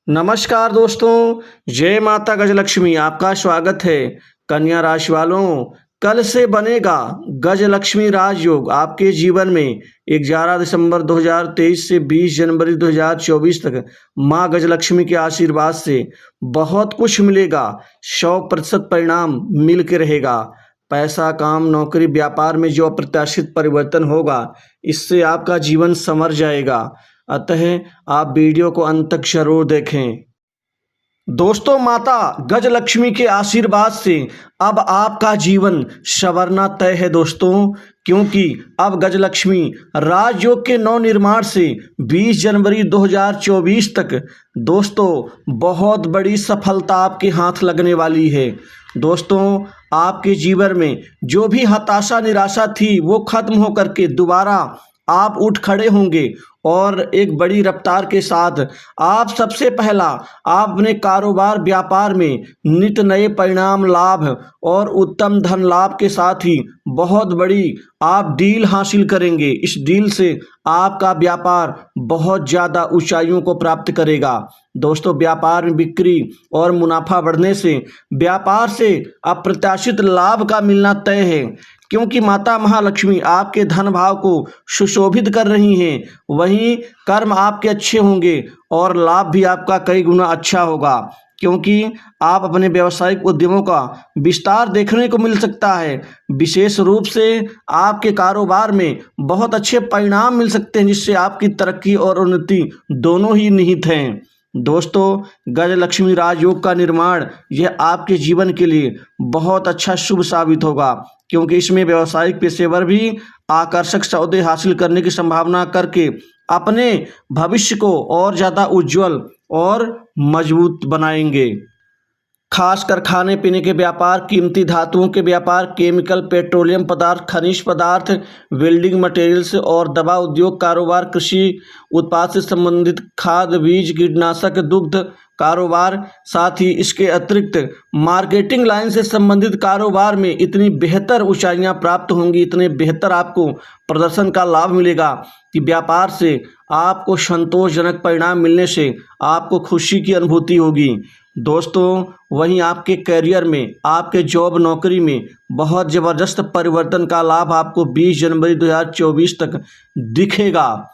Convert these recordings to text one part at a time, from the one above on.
नमस्कार दोस्तों, जय माता गजलक्ष्मी। आपका स्वागत है। कन्या राशि वालों, कल से बनेगा गजलक्ष्मी राजयोग आपके जीवन में। 11 दिसंबर 2023 से 20 जनवरी 2024 तक माँ गजलक्ष्मी के आशीर्वाद से बहुत कुछ मिलेगा। 100% परिणाम मिल के रहेगा। पैसा, काम, नौकरी, व्यापार में जो अप्रत्याशित परिवर्तन होगा, इससे आपका जीवन संवर जाएगा। अतः आप वीडियो को अंत तक जरूर देखें। दोस्तों, माता गजलक्ष्मी के आशीर्वाद से अब आपका जीवन संवरना तय है दोस्तों, क्योंकि अब गजलक्ष्मी राजयोग के नव निर्माण से 20 जनवरी 2024 तक दोस्तों बहुत बड़ी सफलता आपके हाथ लगने वाली है। दोस्तों, आपके जीवन में जो भी हताशा निराशा थी वो खत्म होकर के दोबारा आप उठ खड़े होंगे और एक बड़ी रफ्तार के साथ आप सबसे पहला आप अपने कारोबार व्यापार में नित नए परिणाम लाभ और उत्तम धन लाभ के साथ ही बहुत बड़ी आप डील हासिल करेंगे। इस डील से आपका व्यापार बहुत ज़्यादा ऊंचाइयों को प्राप्त करेगा। दोस्तों, व्यापार में बिक्री और मुनाफा बढ़ने से व्यापार से अप्रत्याशित लाभ का मिलना तय है, क्योंकि माता महालक्ष्मी आपके धन भाव को सुशोभित कर रही हैं। वहीं कर्म आपके अच्छे होंगे और लाभ भी आपका कई गुना अच्छा होगा, क्योंकि आप अपने व्यावसायिक उद्यमों का विस्तार देखने को मिल सकता है। विशेष रूप से आपके कारोबार में बहुत अच्छे परिणाम मिल सकते हैं, जिससे आपकी तरक्की और उन्नति दोनों ही निहित हैं। दोस्तों, गजलक्ष्मी राजयोग का निर्माण यह आपके जीवन के लिए बहुत अच्छा शुभ साबित होगा, क्योंकि इसमें व्यावसायिक पेशेवर भी आकर्षक सौदे हासिल करने की संभावना करके अपने भविष्य को और ज़्यादा उज्जवल और मजबूत बनाएंगे। खासकर खाने पीने के व्यापार, कीमती धातुओं के व्यापार, केमिकल, पेट्रोलियम पदार्थ, खनिज पदार्थ, वेल्डिंग मटेरियल्स और दवा उद्योग कारोबार, कृषि उत्पाद से संबंधित खाद बीज कीटनाशक दुग्ध कारोबार, साथ ही इसके अतिरिक्त मार्केटिंग लाइन से संबंधित कारोबार में इतनी बेहतर ऊंचाइयां प्राप्त होंगी, इतने बेहतर आपको प्रदर्शन का लाभ मिलेगा कि व्यापार से आपको संतोषजनक परिणाम मिलने से आपको खुशी की अनुभूति होगी। दोस्तों, वहीं आपके करियर में, आपके जॉब नौकरी में बहुत ज़बरदस्त परिवर्तन का लाभ आपको 20 जनवरी 2024 तक दिखेगा।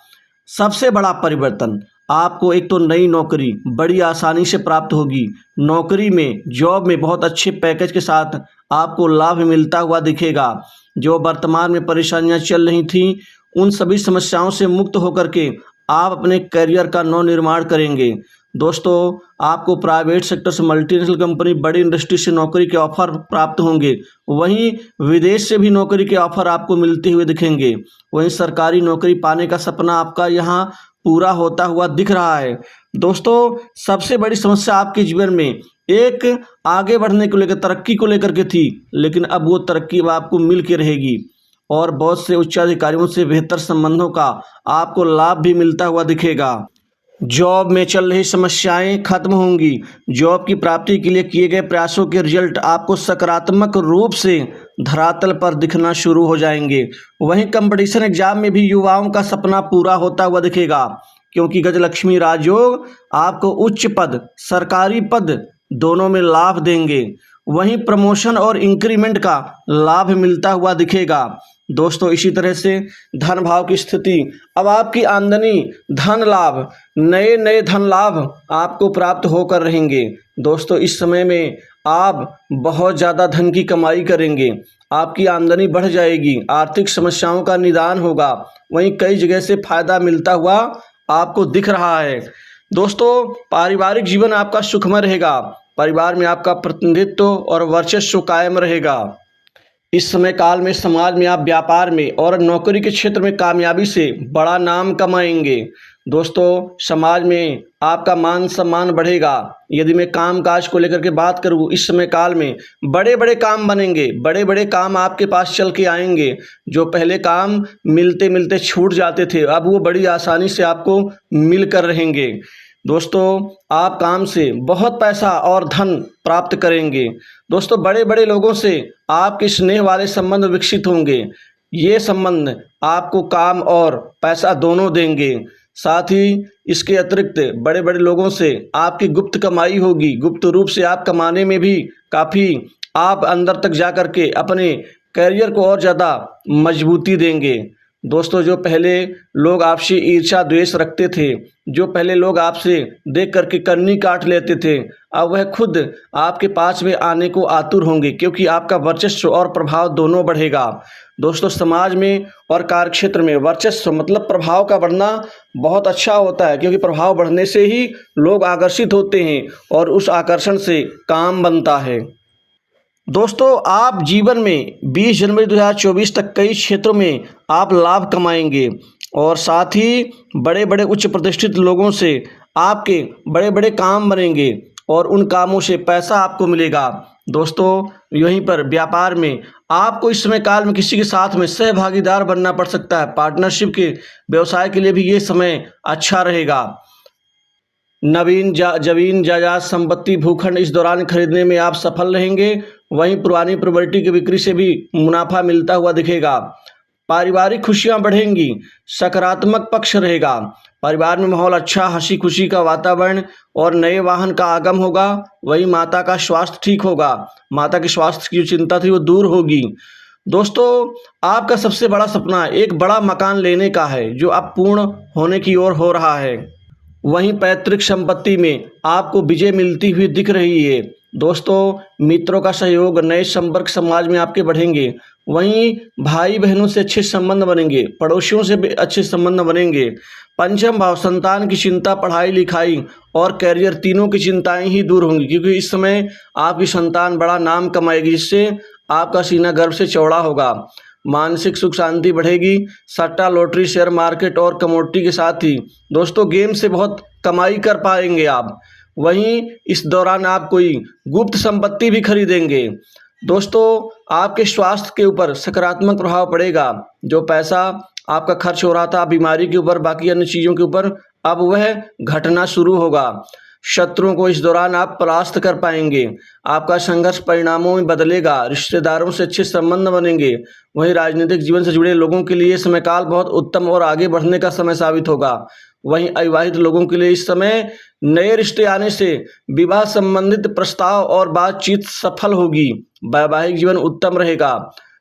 सबसे बड़ा परिवर्तन आपको एक तो नई नौकरी बड़ी आसानी से प्राप्त होगी। नौकरी में, जॉब में बहुत अच्छे पैकेज के साथ आपको लाभ मिलता हुआ दिखेगा। जो वर्तमान में परेशानियां चल रही थीं, उन सभी समस्याओं से मुक्त होकर के आप अपने करियर का नव निर्माण करेंगे। दोस्तों, आपको प्राइवेट सेक्टर से, मल्टीनेशनल कंपनी, बड़ी इंडस्ट्री से नौकरी के ऑफर प्राप्त होंगे। वहीं विदेश से भी नौकरी के ऑफर आपको मिलते हुए दिखेंगे। वहीं सरकारी नौकरी पाने का सपना आपका यहाँ पूरा होता हुआ दिख रहा है। दोस्तों, सबसे बड़ी समस्या आपके जीवन में एक आगे बढ़ने को लेकर, तरक्की को लेकर के थी, लेकिन अब वो तरक्की अब आपको मिल के रहेगी और बहुत से उच्चाधिकारियों से बेहतर संबंधों का आपको लाभ भी मिलता हुआ दिखेगा। जॉब में चल रही समस्याएं खत्म होंगी। जॉब की प्राप्ति के लिए किए गए प्रयासों के रिजल्ट आपको सकारात्मक रूप से धरातल पर दिखना शुरू हो जाएंगे। वहीं कंपटीशन एग्जाम में भी युवाओं का सपना पूरा होता हुआ दिखेगा, क्योंकि गजलक्ष्मी राजयोग आपको उच्च पद, सरकारी पद दोनों में लाभ देंगे। वहीं प्रमोशन और इंक्रीमेंट का लाभ मिलता हुआ दिखेगा। दोस्तों, इसी तरह से धन भाव की स्थिति, अब आपकी आमदनी, धन लाभ, नए नए धन लाभ आपको प्राप्त होकर रहेंगे। दोस्तों, इस समय में आप बहुत ज़्यादा धन की कमाई करेंगे, आपकी आमदनी बढ़ जाएगी, आर्थिक समस्याओं का निदान होगा। वहीं कई जगह से फायदा मिलता हुआ आपको दिख रहा है। दोस्तों, पारिवारिक जीवन आपका सुखमय रहेगा। परिवार में आपका प्रतिनिधित्व और वर्चस्व कायम रहेगा। इस समय काल में समाज में आप व्यापार में और नौकरी के क्षेत्र में कामयाबी से बड़ा नाम कमाएंगे। दोस्तों, समाज में आपका मान सम्मान बढ़ेगा। यदि मैं काम काज को लेकर के बात करूँ, इस समय काल में बड़े बड़े काम बनेंगे, बड़े बड़े काम आपके पास चल के आएंगे। जो पहले काम मिलते मिलते छूट जाते थे, अब वो बड़ी आसानी से आपको मिल कर रहेंगे। दोस्तों, आप काम से बहुत पैसा और धन प्राप्त करेंगे। दोस्तों, बड़े बड़े लोगों से आपके स्नेह वाले संबंध विकसित होंगे। ये संबंध आपको काम और पैसा दोनों देंगे। साथ ही इसके अतिरिक्त बड़े बड़े लोगों से आपकी गुप्त कमाई होगी। गुप्त रूप से आप कमाने में भी काफ़ी आप अंदर तक जा कर के अपने करियर को और ज़्यादा मजबूती देंगे। दोस्तों, जो पहले लोग आपसे ईर्ष्या द्वेष रखते थे, जो पहले लोग आपसे देख करके कन्नी काट लेते थे, अब वह खुद आपके पास में आने को आतुर होंगे, क्योंकि आपका वर्चस्व और प्रभाव दोनों बढ़ेगा। दोस्तों, समाज में और कार्यक्षेत्र में वर्चस्व मतलब प्रभाव का बढ़ना बहुत अच्छा होता है, क्योंकि प्रभाव बढ़ने से ही लोग आकर्षित होते हैं और उस आकर्षण से काम बनता है। दोस्तों, आप जीवन में 20 जनवरी 2024 तक कई क्षेत्रों में आप लाभ कमाएंगे और साथ ही बड़े बड़े उच्च प्रतिष्ठित लोगों से आपके बड़े बड़े काम बनेंगे और उन कामों से पैसा आपको मिलेगा। दोस्तों, यहीं पर व्यापार में आपको इस समय काल में किसी के साथ में सहभागीदार बनना पड़ सकता है। पार्टनरशिप के व्यवसाय के लिए भी ये समय अच्छा रहेगा। नवीन जमीन जायदाद संपत्ति भूखंड इस दौरान खरीदने में आप सफल रहेंगे। वहीं पुरानी प्रॉपर्टी की बिक्री से भी मुनाफा मिलता हुआ दिखेगा। पारिवारिक खुशियां बढ़ेंगी, सकारात्मक पक्ष रहेगा। परिवार में माहौल अच्छा, हंसी खुशी का वातावरण और नए वाहन का आगम होगा। वहीं माता का स्वास्थ्य ठीक होगा। माता के स्वास्थ्य की जो चिंता थी वो दूर होगी। दोस्तों, आपका सबसे बड़ा सपना एक बड़ा मकान लेने का है, जो अब पूर्ण होने की ओर हो रहा है। वहीं पैतृक संपत्ति में आपको विजय मिलती हुई दिख रही है। दोस्तों, मित्रों का सहयोग, नए संपर्क समाज में आपके बढ़ेंगे। वहीं भाई बहनों से अच्छे संबंध बनेंगे, पड़ोसियों से भी अच्छे संबंध बनेंगे। पंचम भाव संतान की चिंता, पढ़ाई लिखाई और कैरियर तीनों की चिंताएं ही दूर होंगी, क्योंकि इस समय आपकी संतान बड़ा नाम कमाएगी, जिससे आपका सीना गर्व से चौड़ा होगा। मानसिक सुख शांति बढ़ेगी। सट्टा, लॉटरी, शेयर मार्केट और कमोडिटी के साथ ही दोस्तों गेम से बहुत कमाई कर पाएंगे आप। वहीं इस दौरान आप कोई गुप्त संपत्ति भी खरीदेंगे। दोस्तों, आपके स्वास्थ्य के ऊपर सकारात्मक प्रभाव पड़ेगा। जो पैसा आपका खर्च हो रहा था बीमारी के ऊपर, बाकी अन्य चीज़ों के ऊपर, अब वह घटना शुरू होगा। शत्रुओं को इस दौरान आप परास्त कर पाएंगे। आपका संघर्ष परिणामों में बदलेगा। रिश्तेदारों से अच्छे संबंध बनेंगे। वहीं राजनीतिक जीवन से जुड़े लोगों के लिए समय काल बहुत उत्तम और आगे बढ़ने का समय साबित होगा। वहीं अविवाहित लोगों के लिए इस समय नए रिश्ते आने से विवाह संबंधित प्रस्ताव और बातचीत सफल होगी। वैवाहिक जीवन उत्तम रहेगा।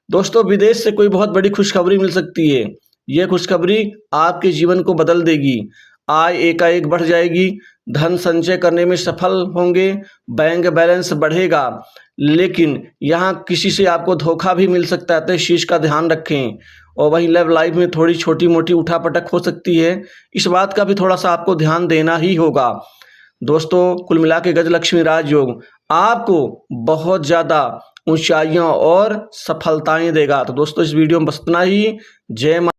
दोस्तों, विदेश से कोई बहुत बड़ी खुशखबरी मिल सकती है। यह खुशखबरी आपके जीवन को बदल देगी। आय एकाएक बढ़ जाएगी। धन संचय करने में सफल होंगे। बैंक बैलेंस बढ़ेगा, लेकिन यहाँ किसी से आपको धोखा भी मिल सकता है, तो इस चीज़ का ध्यान रखें। और वहीं लव लाइफ में थोड़ी छोटी मोटी उठापटक हो सकती है, इस बात का भी थोड़ा सा आपको ध्यान देना ही होगा। दोस्तों, कुल मिला के गजलक्ष्मी राजयोग आपको बहुत ज़्यादा ऊंचाइयां और सफलताएं देगा। तो दोस्तों, इस वीडियो में बस इतना ही। जय माता।